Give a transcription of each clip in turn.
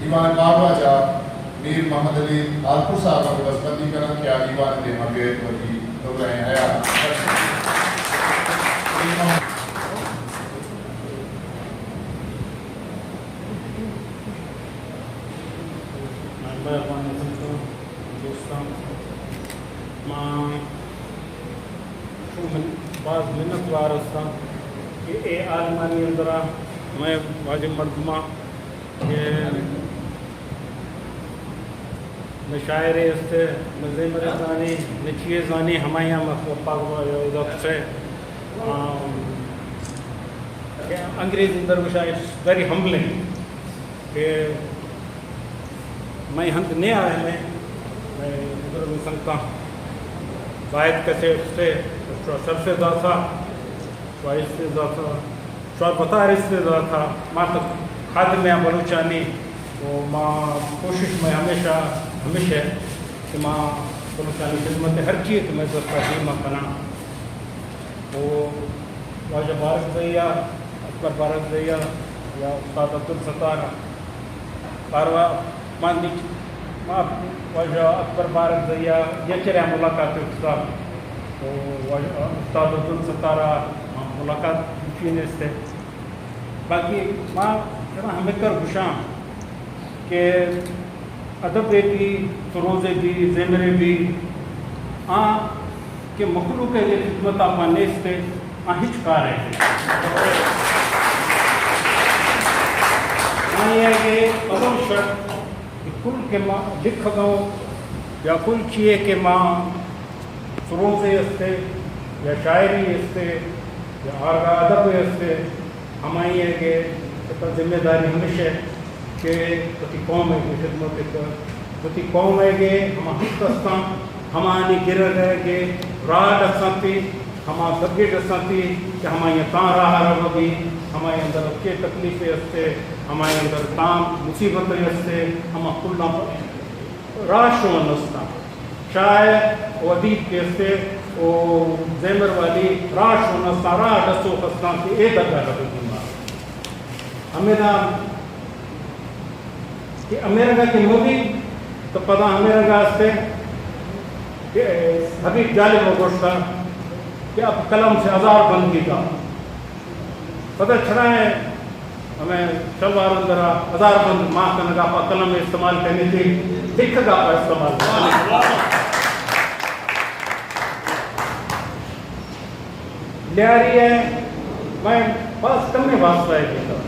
دیوان باغ جا میر محمد علی آلپور صاحب کو بسبندی کرنا کیا دیوان دے مغیر ولی دورہ حیات بعض منت وار ہستم کہ اے عالمانی اندرا میں واجب مردمہ کہ میں شاعر استے میں زیمر زانی میں چیز زانی ہمایاں پاک وقت سے انگریز اندر شاید ویری ہمبلنگ کہ میں ہنگ نہیں آئے میں ادھر میں سنگتا باید کیسے اس سے سر سے دا تھا شوائد سے دا تھا شوائد بطار سے دا تھا ماں تک خادم بلوچانی وہ ماں کوشش میں ہمیشہ کہ ماں بلوچانی خدمت ہر چیز میں دوستا دیمہ کنا وہ واجہ بارک دیا اکبر بارک دیا یا استاد عبدالستار پاروا ماں واجہ اکبر بارک دیا یہ چریا ملاقات استاد استاد عبدالستارہ ملاقات چینے سے باقی ماں ہمیں کر گشاں کہ ادب بھی فروزے بھی زیمرے بھی کہ مخلوق ہے یہ خدمت آپ نیستے ہچکار ہے یہ کہ ادب شرط کل کے ماں لکھ گاؤں یا کل چیئے کہ ماں فروزے استے یا شاعری استے یا آرگا ادب استے ہماری ہے کہ ذمہ داری ہمیشہ کہ وتی قوم ہے کہ خدمت وتی قوم ہے کہ ہم ہستان ہمانی گرد ہے کہ راہ ڈسانتی ہما دگے ڈسانتی کہ ہماری تاں راہ رو بھی ہمارے اندر اچھے تکلیفیں ہستے ہمارے اندر تاں مصیبتیں ہستے ہم کلنا راہ شون ہستا شاعر و ادیب کے ہستے وہ زیمر والی راہ شون ہستا راہ ڈسو ہستان کہ اے دگا رہے ہمیرا کہ امریکہ کے مودی تو پتہ امریکہ ہستے کہ حبیب جالب و گوشتا کہ اب قلم سے ہزار بند کی کا پتہ چھڑا ہے ہمیں شلوار اندرا ہزار بند ماں کنگا پا قلم میں استعمال کرنی تھی لکھ گا پا استعمال لیاری ہے میں بس کم میں واسطہ ہے کہ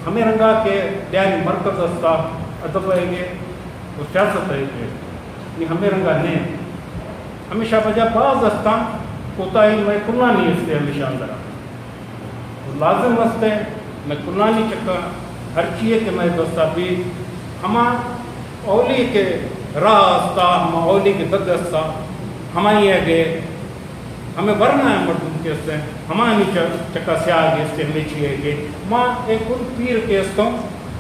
ہمیں رنگا کے لیاری مرکز ہستا ادب ہے کہ وہ سیاست ہے کہ ہمیں رنگا نہیں ہمیشہ بجا بعض ہستا کوتا ہی میں کنانی ہستے ہمیشہ اندرا لازم ہستے میں کنانی چکا ہر چیئے کہ میں دوستا بھی ہما اولی کے راہ ہستا ہما اولی کے دگ ہستا ہمائی ہے کہ ہمیں ورنہ ہے مردم کے ہستے ہمانی چکا سیاہ کے ہستے ہمیں چیئے کہ ماں ایک ان پیر کے ہستوں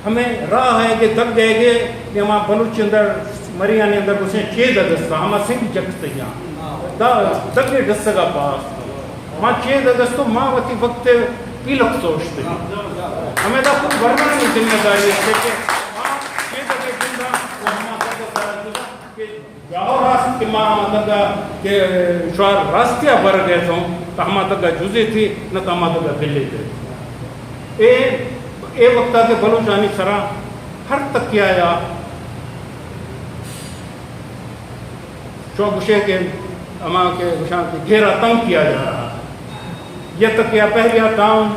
ہمیں راہ ہے کہ دگ دے گے کہ ہماں بلوچ اندر مریانی اندر اسے چیز دستا ہماں سنگ جگتے یہاں دگے ڈسگا پاس ماں چیز دستو ماں وقتی وقت پیلک سوچتے ہمیں دا کوئی ورنہ نہیں ذمہ داری ہے کہ ماں چیز دگے جندہ ہماں دگا سارا جدا کہ جاؤ راست کہ ماں ہماں دگا کہ شوار راستیہ بر گئے تھوں تو ہماں دگا جزے تھی نہ تو ہماں دگا دلے تھے اے وقتہ کے بلوچانی سرا ہر تک کیا یا چوک گشے کے اما کے گشان کے گھیرا تنگ کیا جا رہا یہ تک کیا پہلیا ٹاؤن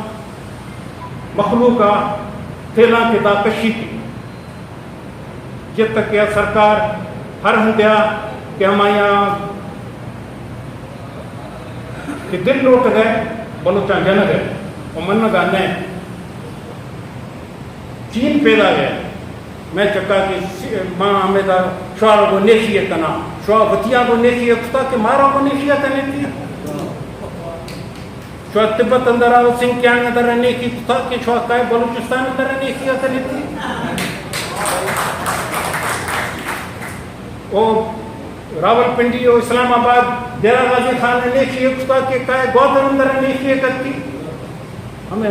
مخلوقہ تھیلاں کے کشی کی یہ تک کیا سرکار ہر ہندیا کہ ہمارے یہاں کہ دل لوٹ گئے بلوچان جن گئے اور من گا نہیں چین پیدا گئے میں چکا کہ ماں ہمیں دا شوار کو نیکیت کنا شوار وطیاں کو نیکیت کتا کہ مارا کو نیکیت کنے تھی شوار تبت اندر آو سنگ کیانگ اندر نیکی کتا کہ شوار کائے بلوچستان اندر نیکیت کنے تھی اور راول پنڈی اور اسلام آباد دیرہ غازی خان نے نیکیت کتا کہ کائے گودر اندر نیکیت کتی ہمیں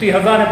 30,000